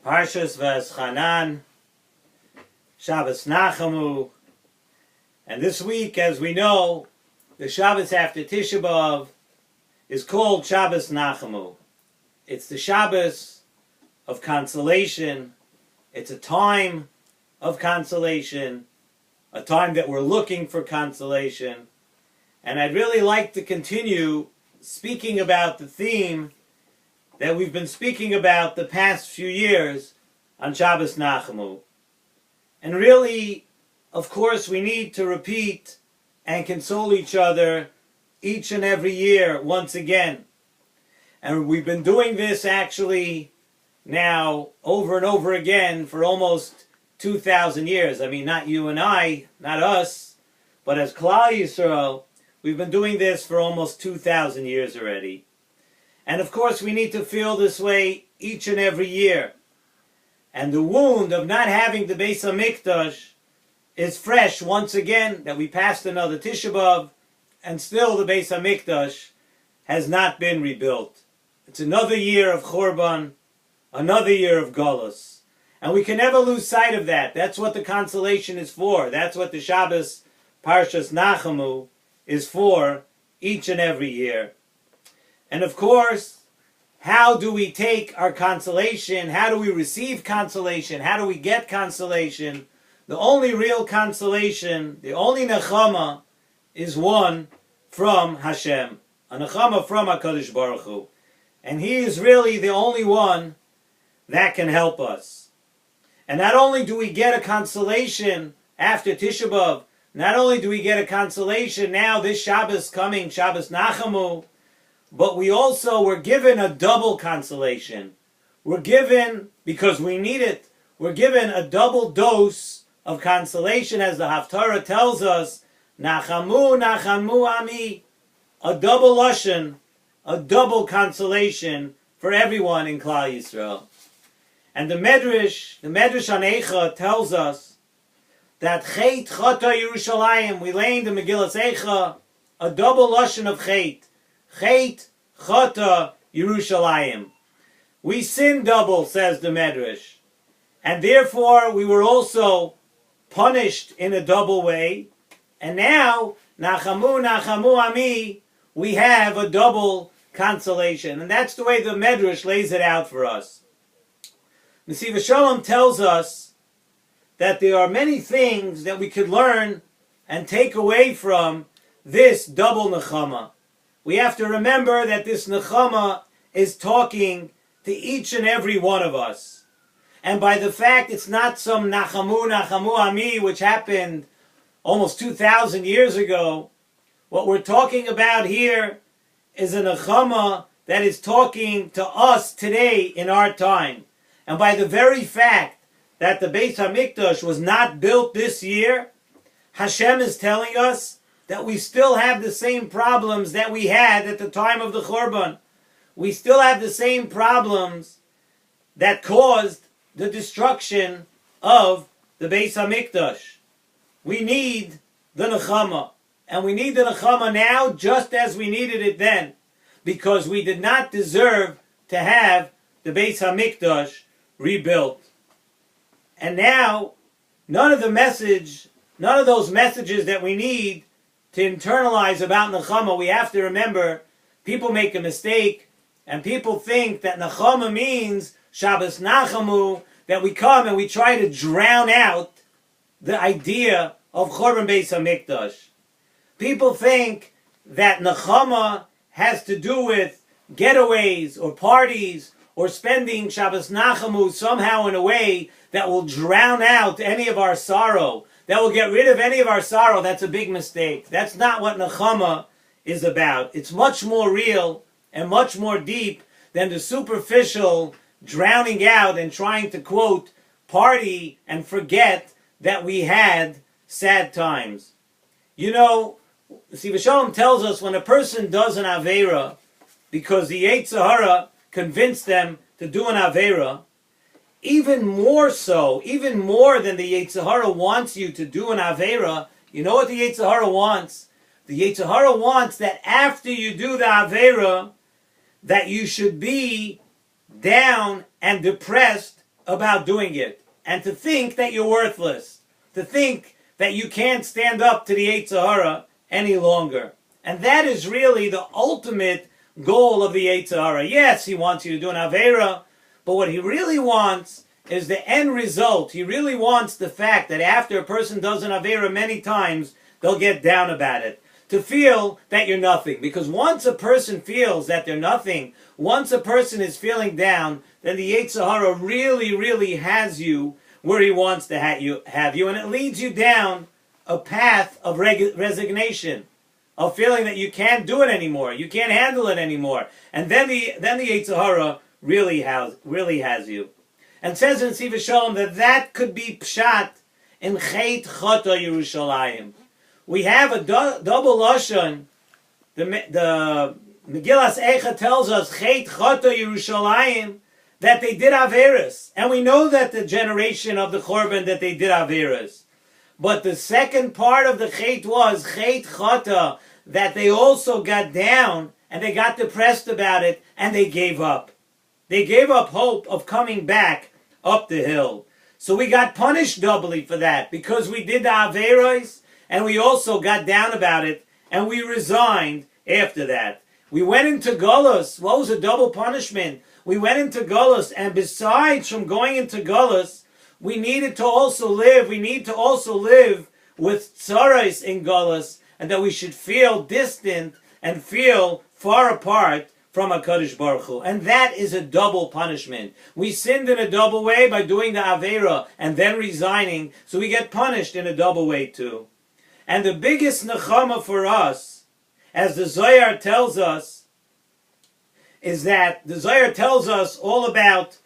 Shalom Vaeschanan, Shabbos Nachamu. And this week, as we know, the Shabbos after Tisha B'Av is called Shabbos Nachamu. It's the Shabbos of consolation. It's a time of consolation, a time that we're looking for consolation. And I'd really like to continue speaking about the theme that we've been speaking about the past few years on Shabbos Nachamu. And really, of course, we need to repeat and console each other each and every year once again. And we've been doing this actually now over and over again for almost 2,000 years. I mean, not you and I, not us, but as Klal Yisrael, we've been doing this for almost 2,000 years already. And of course, we need to feel this way each and every year. And the wound of not having the Beis HaMikdash is fresh once again, that we passed another Tisha B'Av, and still the Beis HaMikdash has not been rebuilt. It's another year of Churban, another year of Golus. And we can never lose sight of that. That's what the consolation is for. That's what the Shabbos Parshas Nachamu is for each and every year. And of course, how do we take our consolation? How do we receive consolation? How do we get consolation? The only real consolation, the only Nechama, is one from Hashem. A Nechama from HaKadosh Baruch Hu. And He is really the only one that can help us. And not only do we get a consolation after Tisha B'Av, not only do we get a consolation now this Shabbos coming, Shabbos Nachamu, but we also were given a double consolation. We're given, because we need it, we're given a double dose of consolation, as the Haftarah tells us, Nachamu, Nachamu Ami, a double lashon, a double consolation for everyone in Klal Yisrael. And the Medrash on Eicha tells us that Chet Chata Yerushalayim, we lay in the Megillas Eicha, a double lashon of Chet. Chet Chata Yerushalayim. We sin double, says the Medrash. And therefore we were also punished in a double way. And now, Nachamu, Nachamu Ami, we have a double consolation. And that's the way the Medrash lays it out for us. Nesivos Shalom tells us that there are many things that we could learn and take away from this double Nechama. We have to remember that this Nechama is talking to each and every one of us. And by the fact it's not some Nachamu, Nachamu Ami, which happened almost 2,000 years ago, what we're talking about here is a Nechama that is talking to us today in our time. And by the very fact that the Beis HaMikdash was not built this year, Hashem is telling us that we still have the same problems that we had at the time of the Churban. We still have the same problems that caused the destruction of the Beis HaMikdash. We need the Nechama. And we need the Nechama now just as we needed it then. Because we did not deserve to have the Beis HaMikdash rebuilt. And now, none of those messages that we need to internalize about Nechama, we have to remember, people make a mistake, and people think that Nechama means Shabbos Nachamu, that we come and we try to drown out the idea of Churban Beis HaMikdash. People think that Nechama has to do with getaways or parties or spending Shabbos Nachamu somehow in a way that will drown out any of our sorrow, that will get rid of any of our sorrow. That's a big mistake. That's not what Nechama is about. It's much more real and much more deep than the superficial drowning out and trying to, quote, party and forget that we had sad times. You know, Nesivos Shalom tells us when a person does an Aveira because the Yetzer Hara convinced them to do an Aveira, even more so, even more than the Yetzer Hara wants you to do an Aveira, you know what the Yetzer Hara wants? The Yetzer Hara wants that after you do the Aveira, that you should be down and depressed about doing it, and to think that you're worthless, to think that you can't stand up to the Yetzer Hara any longer. And that is really the ultimate goal of the Yetzer Hara. Yes, he wants you to do an Aveira, but what he really wants is the end result. He really wants the fact that after a person does an Aveira many times, they'll get down about it. To feel that you're nothing. Because once a person feels that they're nothing, once a person is feeling down, then the Yetzer Hara really, really has you where he wants to have you. And it leads you down a path of resignation, of feeling that you can't do it anymore, you can't handle it anymore. And then the Yetzer Hara really has you. And says in Nesivos Shalom that could be pshat in Chet Chata Yerushalayim. We have a double lashon. The Megillas Eicha tells us Chet Chata Yerushalayim, that they did Averis, and we know that the generation of the Chorban that they did Averis. But the second part of the Chet was Chet Chata, that they also got down and they got depressed about it and they gave up. They gave up hope of coming back up the hill. So we got punished doubly for that, because we did the Averos and we also got down about it and we resigned after that. We went into Golus. What was a double punishment? We went into Golus, and besides from going into Golus, we needed to also live. We need to also live with tzaros in Golus, and that we should feel distant and feel far apart from HaKadosh Baruch Hu. And that is a double punishment. We sinned in a double way by doing the Aveira and then resigning, so we get punished in a double way too. And the biggest nechama for us, as the Zohar tells us, is that the Zohar tells us all about,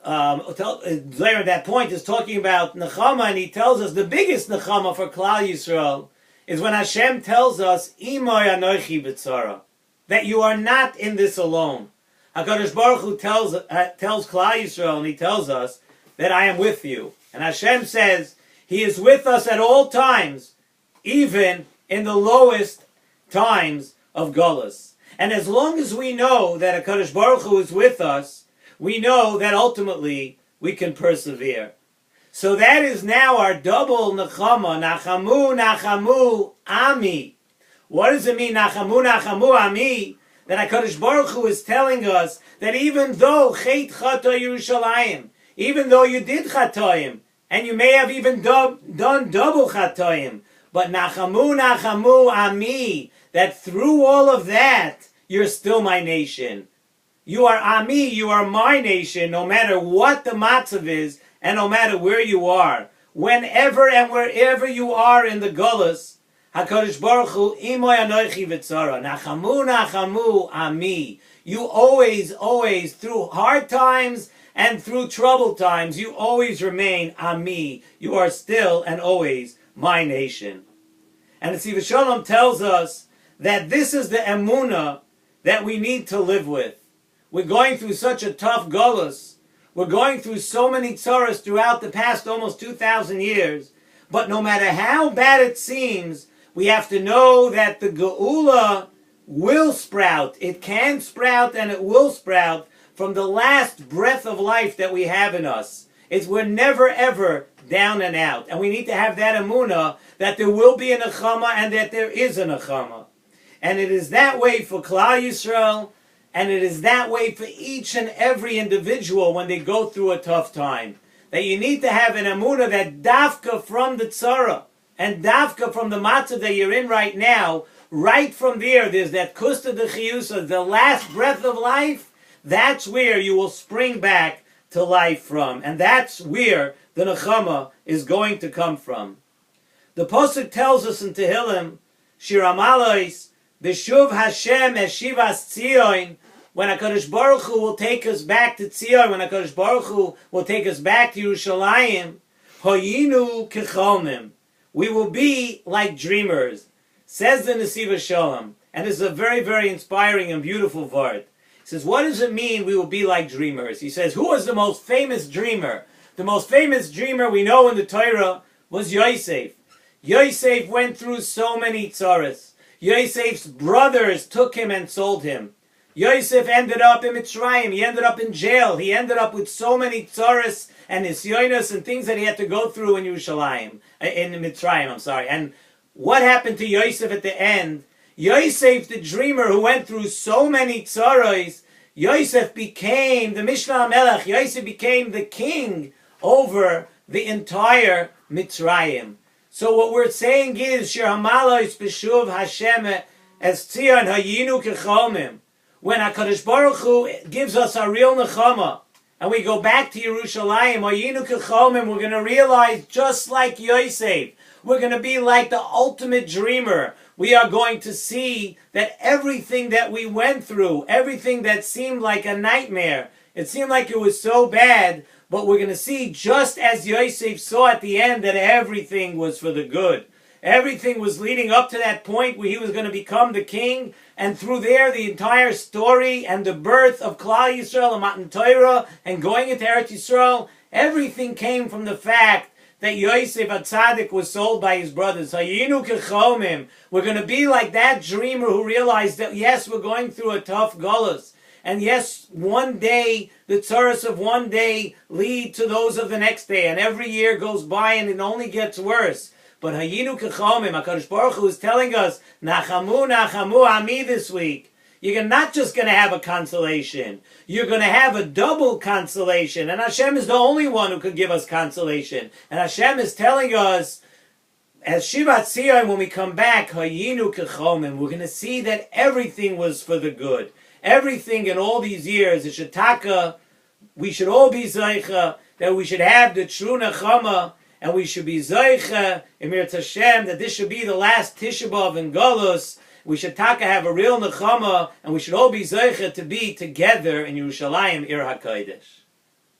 Zohar at that point is talking about nechama, and he tells us the biggest nechama for Klal Yisrael is when Hashem tells us, Imoy anochi b'tzara, that you are not in this alone. HaKadosh Baruch Hu tells Klal Yisrael, and he tells us that I am with you. And Hashem says he is with us at all times, even in the lowest times of Golus. And as long as we know that HaKadosh Baruch Hu is with us, we know that ultimately we can persevere. So that is now our double nechama, Nachamu, Nachamu, Ami. What does it mean, Nachamu, Nachamu, Ami? That HaKadosh Baruch Hu is telling us that even though Chet Chata Yerushalayim, even though you did Chatoim, and you may have even done double Chatoim, but Nachamu, Nachamu, Ami, that through all of that, you're still my nation. You are Ami, you are my nation, no matter what the matzav is, and no matter where you are. Whenever and wherever you are in the Golus, HaKadosh Baruch Hu, Imoy anochi v'tzara, Nachamu, Nachamu, Ami. You always, through hard times and through troubled times, you always remain Ami. You are still and always my nation. And the Nesivos Shalom tells us that this is the emunah that we need to live with. We're going through such a tough Golus. We're going through so many tzaras throughout the past almost 2,000 years. But no matter how bad it seems, we have to know that the Geula will sprout. It can sprout and it will sprout from the last breath of life that we have in us. We're never ever down and out. And we need to have that emunah that there will be a nechama and that there is a nechama. And it is that way for Klal Yisrael, and it is that way for each and every individual when they go through a tough time. That you need to have an emunah that dafka from the tzara, and dafka from the matzav that you're in right now, right from there's that kusta de chiyusa, the last breath of life, that's where you will spring back to life from. And that's where the nechama is going to come from. The Pasuk tells us in Tehillim, Shir HaMalos, B'shuv Hashem Eshivas Tzion, when HaKadosh Baruch Hu will take us back to Tzion, when HaKadosh Baruch Hu will take us back to Yerushalayim, Hoyinu Kecholmim, we will be like dreamers, says the Nesivos Shalom. And this is a very, very inspiring and beautiful word. He says, what does it mean we will be like dreamers? He says, who was the most famous dreamer? The most famous dreamer we know in the Torah was Yosef. Yosef went through so many tzaras. Yosef's brothers took him and sold him. Yosef ended up in Mitzrayim. He ended up in jail. He ended up with so many tzaras and nisyonos and things that he had to go through in Yerushalayim, in Mitzrayim, I'm sorry. And what happened to Yosef at the end? Yosef, the dreamer who went through so many tzaros, Yosef became the Mishnah Melech. Yosef became the king over the entire Mitzrayim. So what we're saying is, Shir Hamalos B'Shuv Hashem Es Tzion Hayinu Kechomim. When HaKadosh Baruch Hu gives us a real nechama, and we go back to Yerushalayim, Hayinu Kechomim, we're going to realize, just like Yosef, we're going to be like the ultimate dreamer. We are going to see that everything that we went through, everything that seemed like a nightmare, it seemed like it was so bad, but we're going to see, just as Yosef saw at the end, that everything was for the good. Everything was leading up to that point where he was going to become the king, and through there, the entire story and the birth of Klal Yisrael and Matan Torah and going into Eretz Yisrael, everything came from the fact that Yosef HaTzadik was sold by his brothers. Hayinu kechomim. We're going to be like that dreamer who realized that, yes, we're going through a tough galus. And yes, one day, the tzaras of one day lead to those of the next day. And every year goes by and it only gets worse. But Hayinu kechomim, HaKadosh Baruch Hu is telling us, Nachamu, Nachamu Ami this week. You're not just going to have a consolation. You're going to have a double consolation. And Hashem is the only one who could give us consolation. And Hashem is telling us, as Shivat Sion, when we come back, Hayinu kechomim, we're going to see that everything was for the good. Everything in all these years, is shetaka, we should all be zeicha, that we should have the true nechama, and we should be zeicha, Emir Tashem, that this should be the last Tisha B'Av in Golus. We should have a real nechama, and we should all be zeicha to be together in Yerushalayim, Ir HaKodesh.